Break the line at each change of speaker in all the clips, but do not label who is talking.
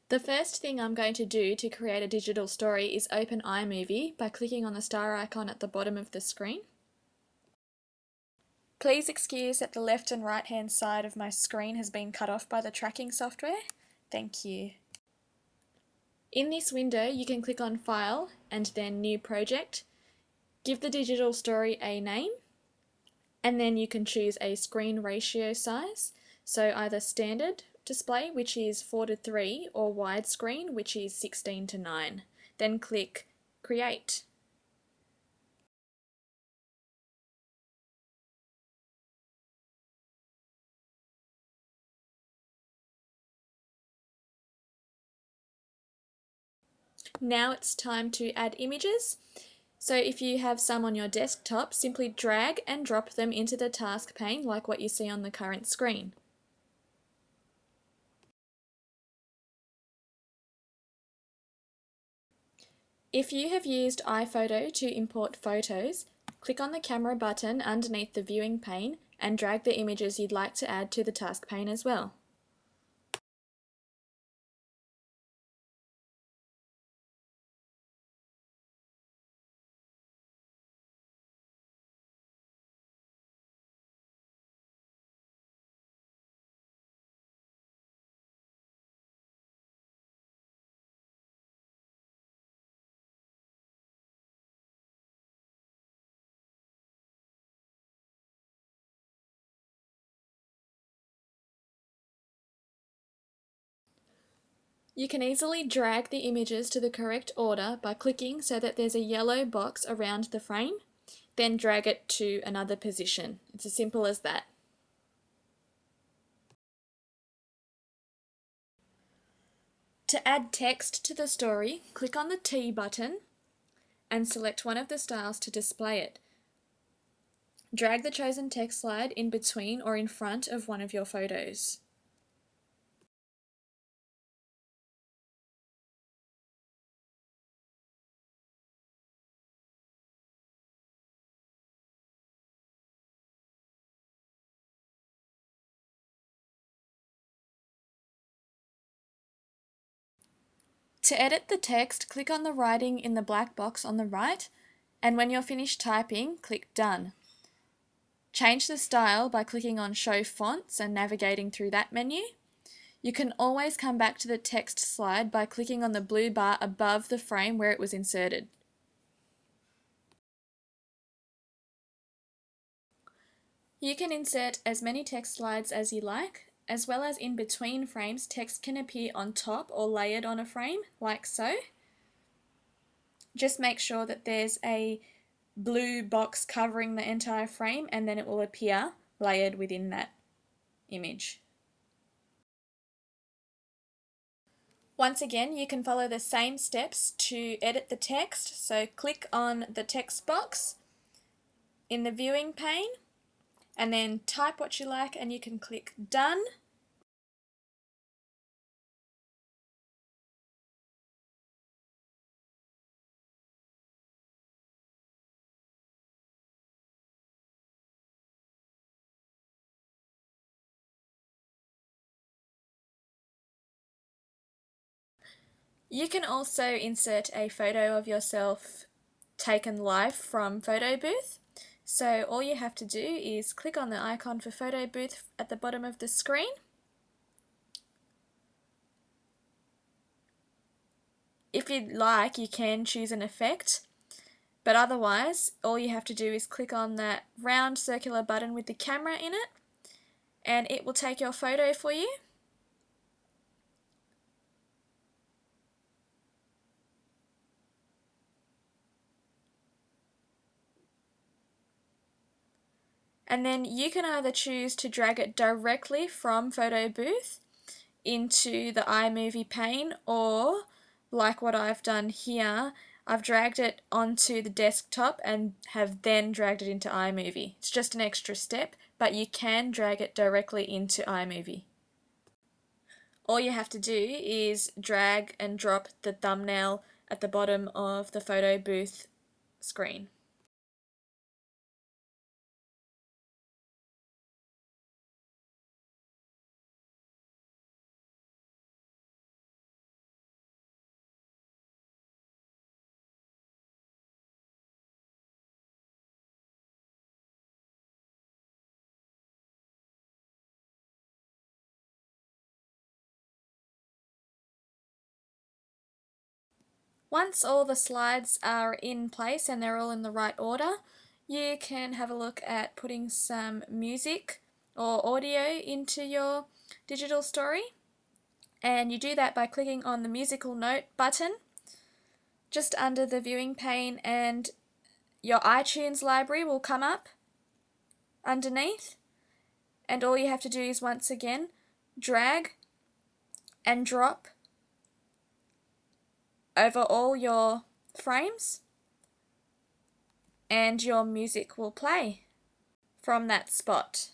The first thing I'm going to do to create a digital story is open iMovie by clicking on the star icon at the bottom of the screen. Please excuse that the left and right hand side of my screen has been cut off by the tracking software. Thank you. In this window you can click on File and then New Project. Give the digital story a name and then you can choose a screen ratio size, so either standard display, which is 4:3, or widescreen, which is 16:9. Then click Create. Now it's time to add images. So if you have some on your desktop, simply drag and drop them into the task pane like what you see on the current screen. If you have used iPhoto to import photos, click on the camera button underneath the viewing pane and drag the images you'd like to add to the task pane as well. You can easily drag the images to the correct order by clicking so that there's a yellow box around the frame, then drag it to another position. It's as simple as that. To add text to the story, click on the T button and select one of the styles to display it. Drag the chosen text slide in between or in front of one of your photos. To edit the text, click on the writing in the black box on the right, and when you're finished typing, click Done. Change the style by clicking on Show Fonts and navigating through that menu. You can always come back to the text slide by clicking on the blue bar above the frame where it was inserted. You can insert as many text slides as you like, as well as in between frames, text can appear on top or layered on a frame, like so. Just make sure that there's a blue box covering the entire frame and then it will appear layered within that image. Once again, you can follow the same steps to edit the text. So click on the text box in the viewing pane and then type what you like and you can click Done. You can also insert a photo of yourself taken live from Photo Booth. So all you have to do is click on the icon for Photo Booth at the bottom of the screen. If you'd like, you can choose an effect, but otherwise all you have to do is click on that round circular button with the camera in it and it will take your photo for you. And then you can either choose to drag it directly from Photo Booth into the iMovie pane, or like what I've done here, I've dragged it onto the desktop and have then dragged it into iMovie. It's just an extra step, but you can drag it directly into iMovie. All you have to do is drag and drop the thumbnail at the bottom of the Photo Booth screen. Once all the slides are in place and they're all in the right order, you can have a look at putting some music or audio into your digital story. And you do that by clicking on the musical note button just under the viewing pane, and your iTunes library will come up underneath. And all you have to do is once again drag and drop over all your frames, and your music will play from that spot.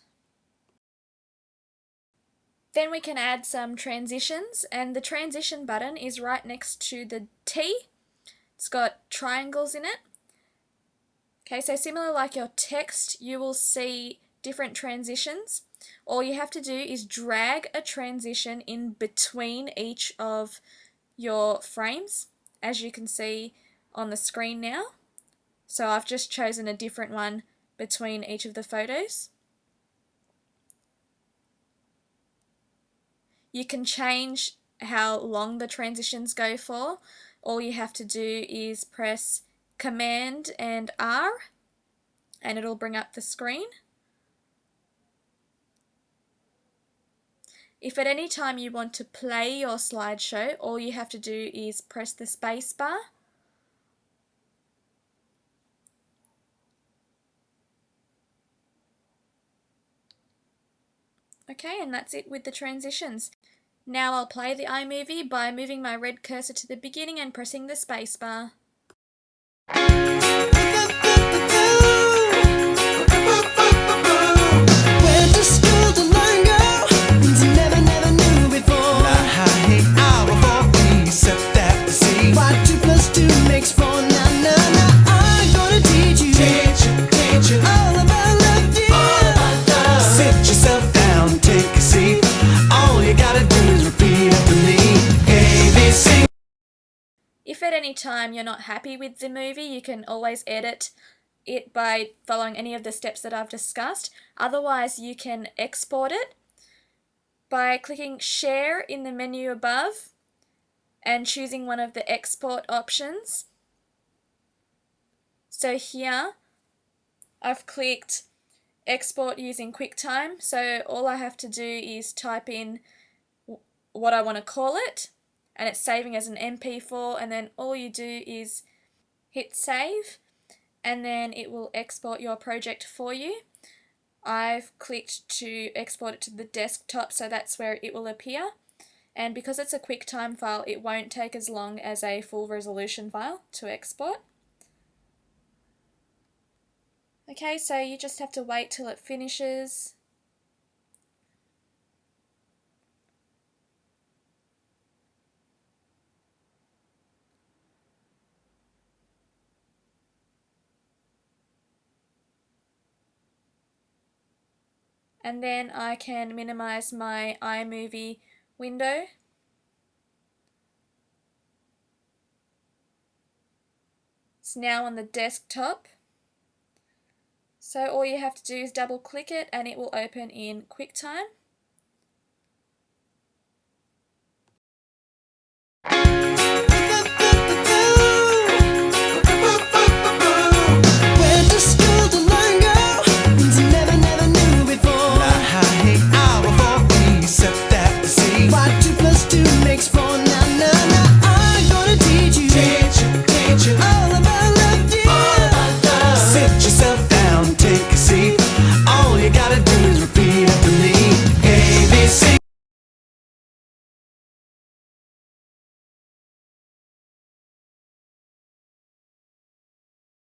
Then we can add some transitions, and the transition button is right next to the T. It's got triangles in it. Okay, so similar like your text, you will see different transitions. All you have to do is drag a transition in between each of your frames, as you can see on the screen now. So I've just chosen a different one between each of the photos. You can change how long the transitions go for. All you have to do is press Command and R and it'll bring up the screen. If at any time you want to play your slideshow, all you have to do is press the space bar. Okay, and that's it with the transitions. Now I'll play the iMovie by moving my red cursor to the beginning and pressing the space bar. If at any time you're not happy with the movie, you can always edit it by following any of the steps that I've discussed. Otherwise, you can export it by clicking Share in the menu above and choosing one of the export options. So here, I've clicked Export using QuickTime, so all I have to do is type in what I want to call it, and it's saving as an MP4, and then all you do is hit save, and then it will export your project for you. I've clicked to export it to the desktop, so that's where it will appear, and because it's a QuickTime file, it won't take as long as a full resolution file to export. Okay, so you just have to wait till it finishes. And then I can minimize my iMovie window. It's now on the desktop. So all you have to do is double click it and it will open in QuickTime.